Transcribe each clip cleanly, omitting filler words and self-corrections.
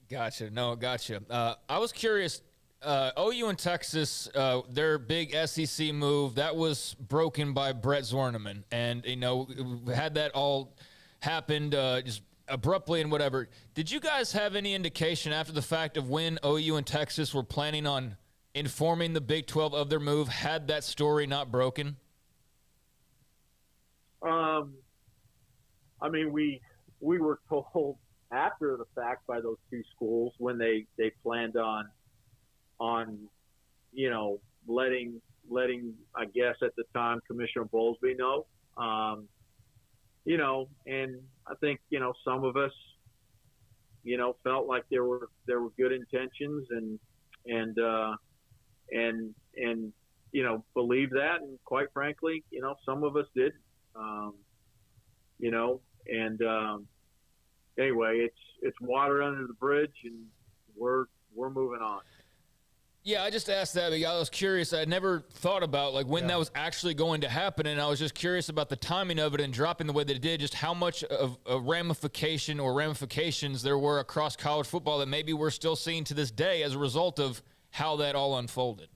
Gotcha. No, gotcha. I was curious. OU and Texas, their big SEC move, that was broken by Brett Zorneman. And, had that all happened just abruptly and whatever. Did you guys have any indication after the fact of when OU and Texas were planning on informing the Big 12 of their move, had that story not broken? I mean, we were told after the fact by those two schools when they planned on letting I guess at the time Commissioner Bowlesby know, and I think some of us felt like there were good intentions and believe that, and quite frankly some of us didn't. Anyway, it's water under the bridge, and we're moving on. Yeah, I just asked that because I was curious. I never thought about when that was actually going to happen, and I was just curious about the timing of it and dropping the way that it did, just how much of a ramification or ramifications there were across college football that maybe we're still seeing to this day as a result of how that all unfolded.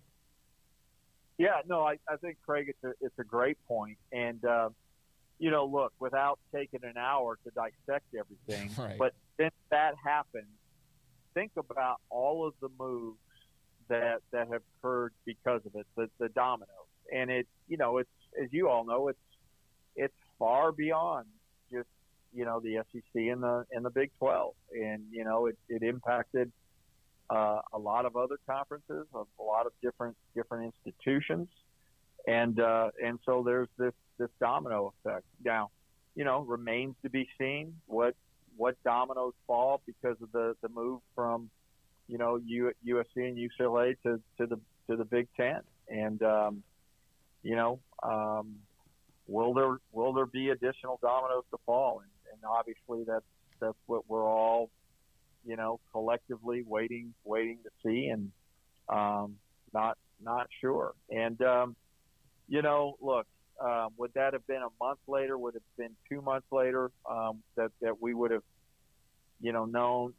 Yeah, no, I think, Craig, it's a great point. And, look, without taking an hour to dissect everything, right. But since that happened, think about all of the moves that have occurred because of it, the dominoes. And it's, as you all know, it's far beyond just, the SEC and the Big 12. And, it impacted a lot of other conferences, a lot of different institutions. And so there's this domino effect. Now, remains to be seen what dominoes fall because of the move from, USC and UCLA to the Big Ten. And, will there be additional dominoes to fall? And obviously that's what we're all, collectively waiting to see, and not sure. And, look, would that have been a month later? Would it have been 2 months later that we would have, known,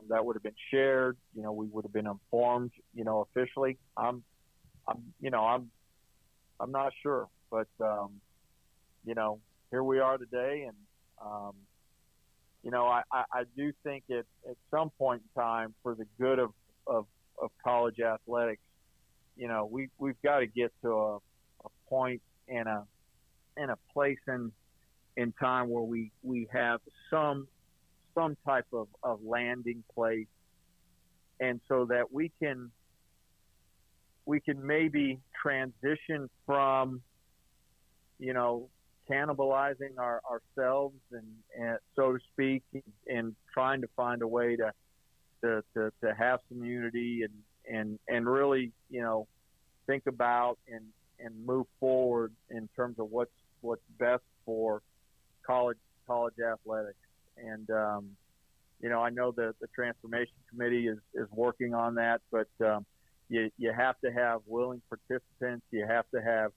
that would have been shared? We would have been informed, officially. I'm not sure, but here we are today, and I do think at some point in time, for the good of college athletics, we've got to get to a point and a place in time where we have some type of landing place, and so that we can maybe transition from cannibalizing ourselves and so to speak, and trying to find a way to have some unity and really think about and move forward in terms of what's best for college athletics. And I know that the transformation committee is working on that, but you have to have willing participants. You have to have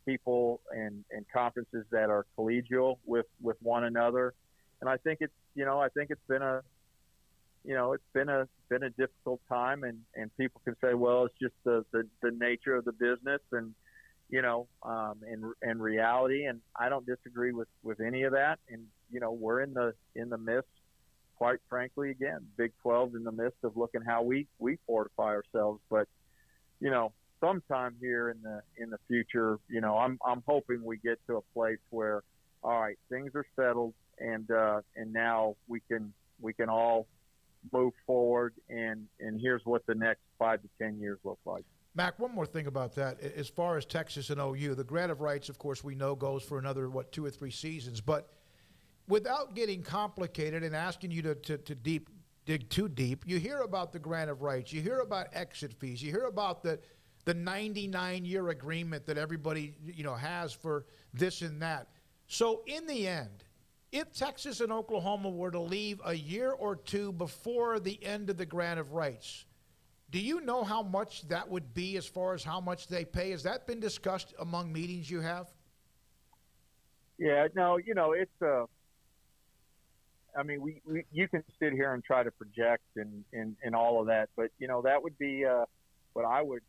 people and conferences that are collegial with one another. And I think it's been a difficult time, and people can say, well, it's just the nature of the business and and reality. And I don't disagree with any of that. And we're in the midst, quite frankly, again, Big 12 in the midst of looking how we fortify ourselves. But sometime here in the future, I'm hoping we get to a place where, all right, things are settled, and now we can all move forward, and here's what the next 5 to 10 years look like. Mack, one more thing about that. As far as Texas and OU, the grant of rights, of course, we know goes for another 2 or 3 seasons. But without getting complicated and asking you to dig too deep, you hear about the grant of rights, you hear about exit fees, you hear about the 99-year agreement that everybody has for this and that. So in the end, if Texas and Oklahoma were to leave a year or two before the end of the grant of rights, do you know how much that would be as far as how much they pay? Has that been discussed among meetings you have? Yeah, no, it's I mean, you can sit here and try to project and all of that, but that would be what I would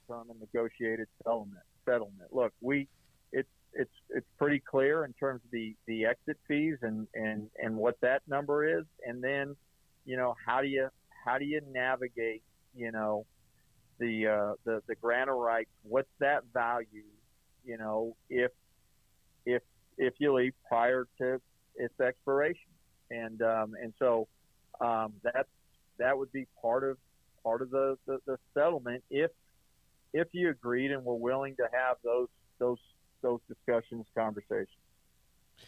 term a negotiated settlement. Look, it's pretty clear in terms of the exit fees and what that number is, and then how do you navigate the grant of rights? What's that value? If you leave prior to its expiration, and so that would be part of the settlement if you agreed and were willing to have those discussions, conversations.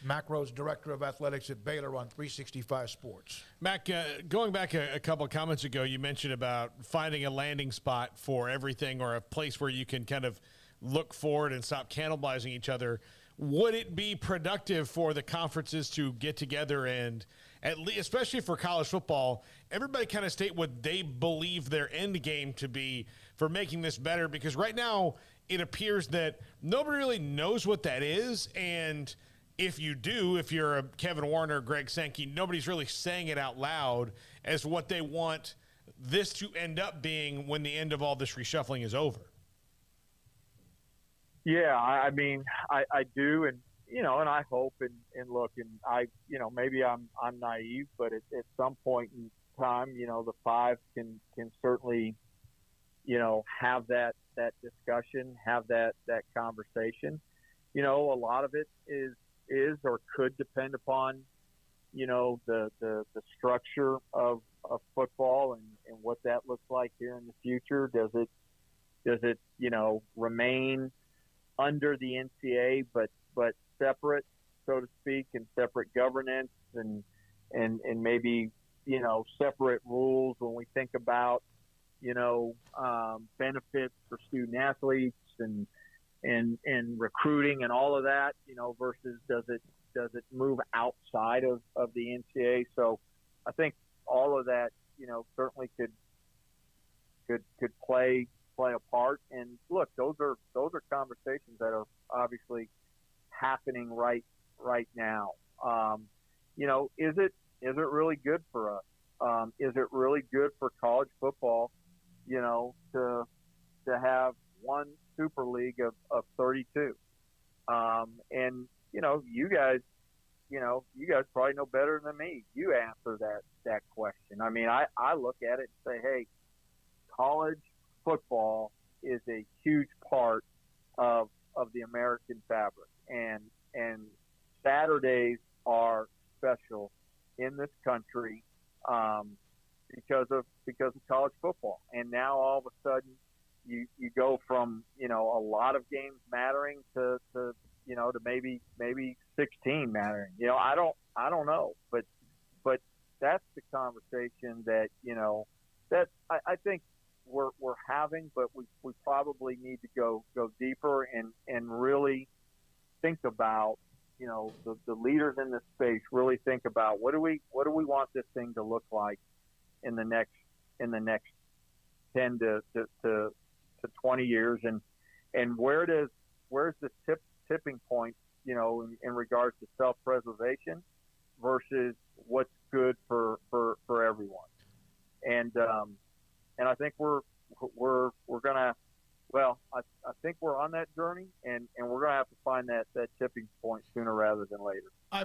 Mack Rhoades, Director of Athletics at Baylor on 365 Sports. Mack, going back a couple of comments ago, you mentioned about finding a landing spot for everything, or a place where you can kind of look forward and stop cannibalizing each other. Would it be productive for the conferences to get together and, at least, especially for college football, everybody kind of state what they believe their end game to be for making this better? Because right now it appears that nobody really knows what that is, and if you're a Kevin Warner, Greg Sankey, nobody's really saying it out loud as what they want this to end up being when the end of all this reshuffling is over. Yeah, I mean, I do, and and I hope and look, and I, maybe I'm naive, but at some point in time, the five can certainly, have that discussion, have that conversation. A lot of it is or could depend upon, the structure of football and what that looks like here in the future. Does it remain under the NCAA, but separate, so to speak, and separate governance and maybe, separate rules when we think about, benefits for student athletes and recruiting and all of that, versus does it move outside of the NCAA? So I think all of that, certainly could play a part. And look, those are conversations that are obviously happening right now. Is it really good for us? Is it really good for college football, to have one super league of 32? And you guys probably know better than me. You answer that question. I mean, I look at it and say, hey, college football is a huge part of the American fabric, and Saturdays are special in this country because of college football. And now all of a sudden you go from a lot of games mattering to maybe 16 mattering. I don't know, but that's the conversation that that I think we're having, but we probably need to go deeper and really think about, the leaders in this space really think about what do we want this thing to look like in the next 10 to 20 years, and where's the tipping point, in regards to self-preservation versus what's good for everyone. And I think we're gonna, I think we're on that journey, and we're gonna have to find that tipping point sooner rather than later.